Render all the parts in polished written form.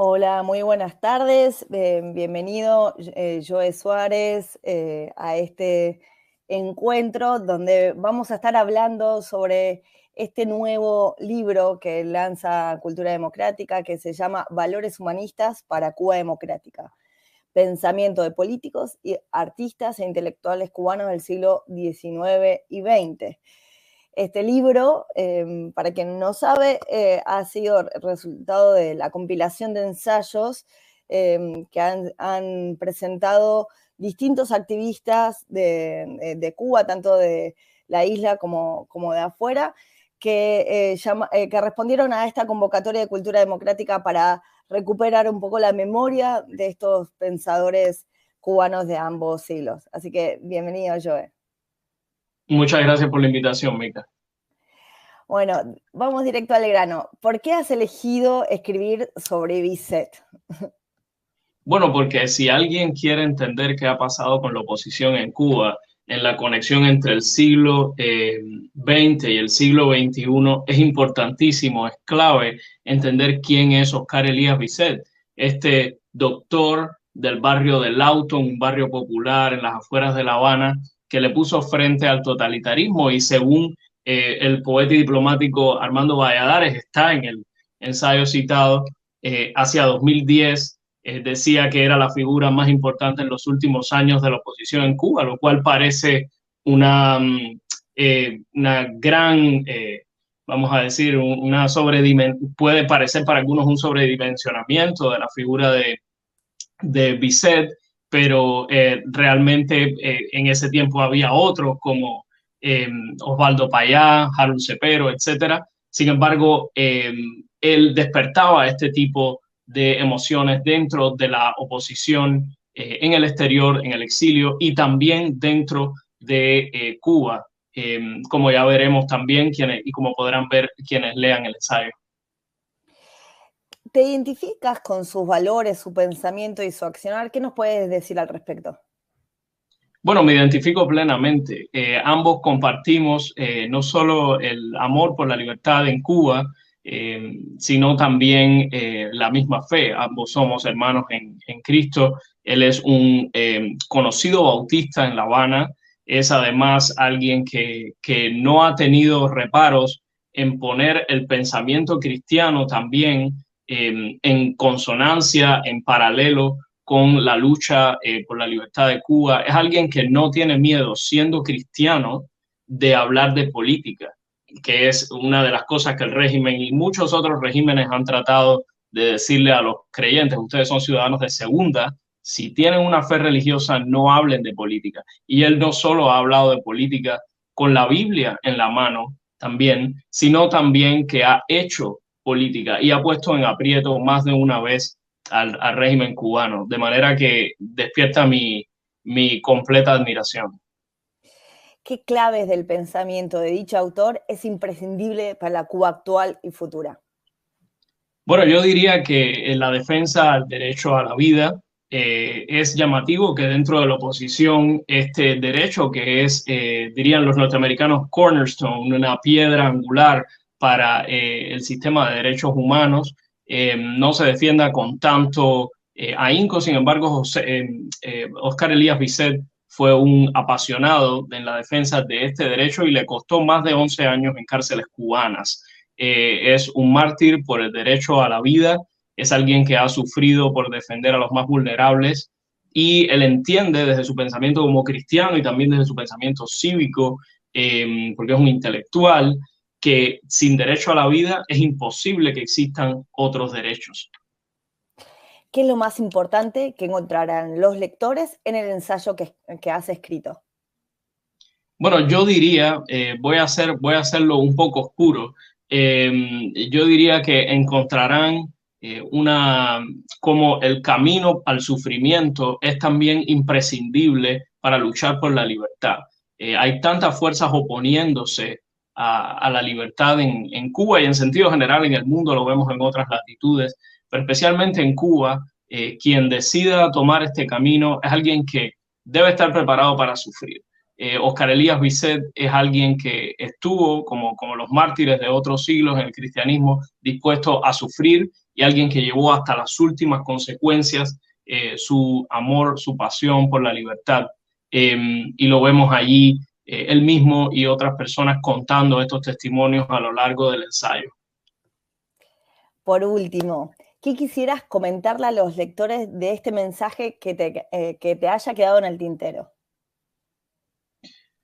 Hola, muy buenas tardes. Bienvenido, Joe Suárez, a este encuentro donde vamos a estar hablando sobre este nuevo libro que lanza Cultura Democrática, que se llama Valores Humanistas para Cuba Democrática, pensamiento de políticos y artistas e intelectuales cubanos del siglo XIX y XX. Este libro, para quien no sabe, ha sido resultado de la compilación de ensayos que han presentado distintos activistas de Cuba, tanto de la isla como de afuera, que respondieron a esta convocatoria de cultura democrática para recuperar un poco la memoria de estos pensadores cubanos de ambos siglos. Así que bienvenido, Joe. Muchas gracias por la invitación, Mica. Bueno, vamos directo al grano. ¿Por qué has elegido escribir sobre Bizet? Bueno, porque si alguien quiere entender qué ha pasado con la oposición en Cuba, en la conexión entre el siglo XX y el siglo XXI, es importantísimo, es clave entender quién es Oscar Elías Bizet, este doctor del barrio del Auto, un barrio popular en las afueras de La Habana, que le puso frente al totalitarismo y según el poeta y diplomático Armando Valladares, está en el ensayo citado, hacia 2010 decía que era la figura más importante en los últimos años de la oposición en Cuba, lo cual parece una gran, vamos a decir, puede parecer para algunos un sobredimensionamiento de la figura de Bizet, pero realmente en ese tiempo había otros como Osvaldo Payá, Harold Cepero, etcétera. Sin embargo, él despertaba este tipo de emociones dentro de la oposición, en el exterior, en el exilio y también dentro de Cuba, como ya veremos también y como podrán ver quienes lean el ensayo. ¿Te identificas con sus valores, su pensamiento y su accionar? ¿Qué nos puedes decir al respecto? Bueno, me identifico plenamente. Ambos compartimos no solo el amor por la libertad en Cuba, sino también la misma fe. Ambos somos hermanos en Cristo. Él es un conocido bautista en La Habana. Es además alguien que no ha tenido reparos en poner el pensamiento cristiano también en consonancia, en paralelo con la lucha por la libertad de Cuba. Es alguien que no tiene miedo, siendo cristiano, de hablar de política, que es una de las cosas que el régimen y muchos otros regímenes han tratado de decirle a los creyentes: ustedes son ciudadanos de segunda, si tienen una fe religiosa no hablen de política. Y él no solo ha hablado de política con la Biblia en la mano también, sino también que ha hecho política y ha puesto en aprieto más de una vez al régimen cubano, de manera que despierta mi completa admiración. ¿Qué claves del pensamiento de dicho autor es imprescindible para la Cuba actual y futura? Bueno, yo diría que en la defensa al derecho a la vida es llamativo que dentro de la oposición este derecho que es, dirían los norteamericanos, cornerstone, una piedra angular para el sistema de derechos humanos, no se defienda con tanto ahínco. Sin embargo, Oscar Elías Bizet fue un apasionado en la defensa de este derecho y le costó más de 11 años en cárceles cubanas. Es un mártir por el derecho a la vida, es alguien que ha sufrido por defender a los más vulnerables y él entiende desde su pensamiento como cristiano y también desde su pensamiento cívico, porque es un intelectual, que sin derecho a la vida es imposible que existan otros derechos. ¿Qué es lo más importante que encontrarán los lectores en el ensayo que has escrito? Bueno, yo diría, voy a hacerlo un poco oscuro. Yo diría que encontrarán como el camino al sufrimiento es también imprescindible para luchar por la libertad. Hay tantas fuerzas oponiéndose a la libertad en Cuba y en sentido general en el mundo, lo vemos en otras latitudes, pero especialmente en Cuba, quien decida tomar este camino es alguien que debe estar preparado para sufrir. Oscar Elías Bizet es alguien que estuvo, como los mártires de otros siglos en el cristianismo, dispuesto a sufrir y alguien que llevó hasta las últimas consecuencias su amor, su pasión por la libertad. Y lo vemos allí, él mismo y otras personas contando estos testimonios a lo largo del ensayo. Por último, ¿qué quisieras comentarle a los lectores de este mensaje que te haya quedado en el tintero?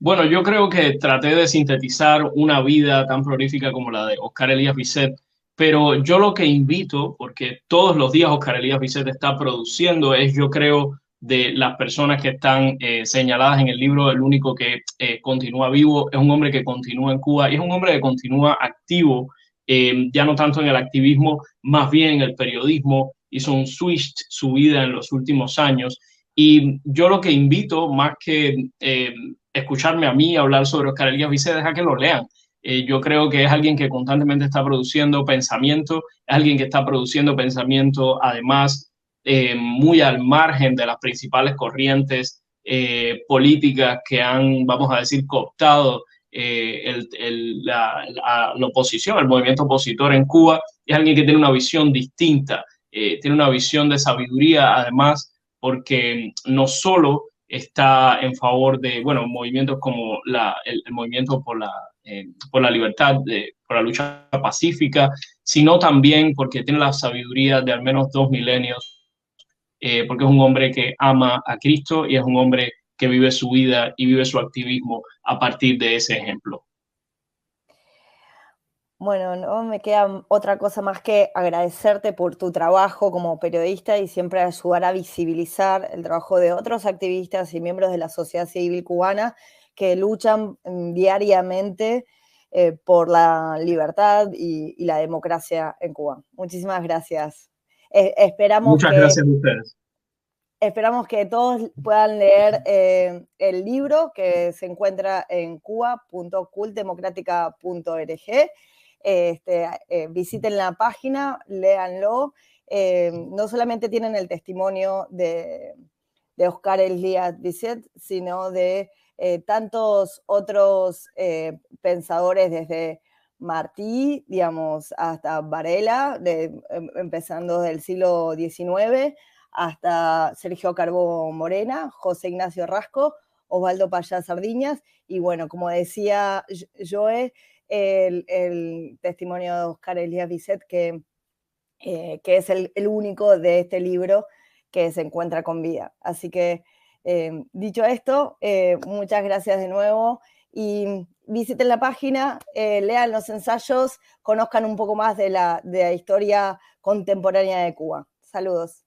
Bueno, yo creo que traté de sintetizar una vida tan prolífica como la de Oscar Elías Bisset, pero yo lo que invito, porque todos los días Oscar Elías Bisset está produciendo, es yo creo de las personas que están señaladas en el libro, el único que continúa vivo, es un hombre que continúa en Cuba y es un hombre que continúa activo, ya no tanto en el activismo, más bien en el periodismo, hizo un switch su vida en los últimos años. Y yo lo que invito, más que escucharme a mí hablar sobre Oscar Elías Vicente, deja que lo lean. Yo creo que es alguien que constantemente está produciendo pensamiento, es alguien que está produciendo pensamiento además muy al margen de las principales corrientes políticas que han, vamos a decir, cooptado la oposición, el movimiento opositor en Cuba. Es alguien que tiene una visión distinta, tiene una visión de sabiduría, además, porque no solo está en favor de, bueno, movimientos como el movimiento por la libertad, por la lucha pacífica, sino también porque tiene la sabiduría de al menos 2 milenios, porque es un hombre que ama a Cristo y es un hombre que vive su vida y vive su activismo a partir de ese ejemplo. Bueno, no me queda otra cosa más que agradecerte por tu trabajo como periodista y siempre ayudar a visibilizar el trabajo de otros activistas y miembros de la sociedad civil cubana que luchan diariamente por la libertad y la democracia en Cuba. Muchísimas gracias. Esperamos Muchas que gracias a ustedes. Esperamos que todos puedan leer el libro que se encuentra en cuba.cultdemocrática.org. Visiten la página, léanlo. No solamente tienen el testimonio de Oscar Elías Bisset, sino de tantos otros pensadores desde Martí, digamos, hasta Varela, empezando del siglo XIX, hasta Sergio Carbó Morena, José Ignacio Rasco, Osvaldo Payá Sardiñas, y bueno, como decía Joe, el testimonio de Oscar Elías Bisset, que es el único de este libro que se encuentra con vida. Así que, dicho esto, muchas gracias de nuevo y visiten la página, lean los ensayos, conozcan un poco más de la historia contemporánea de Cuba. Saludos.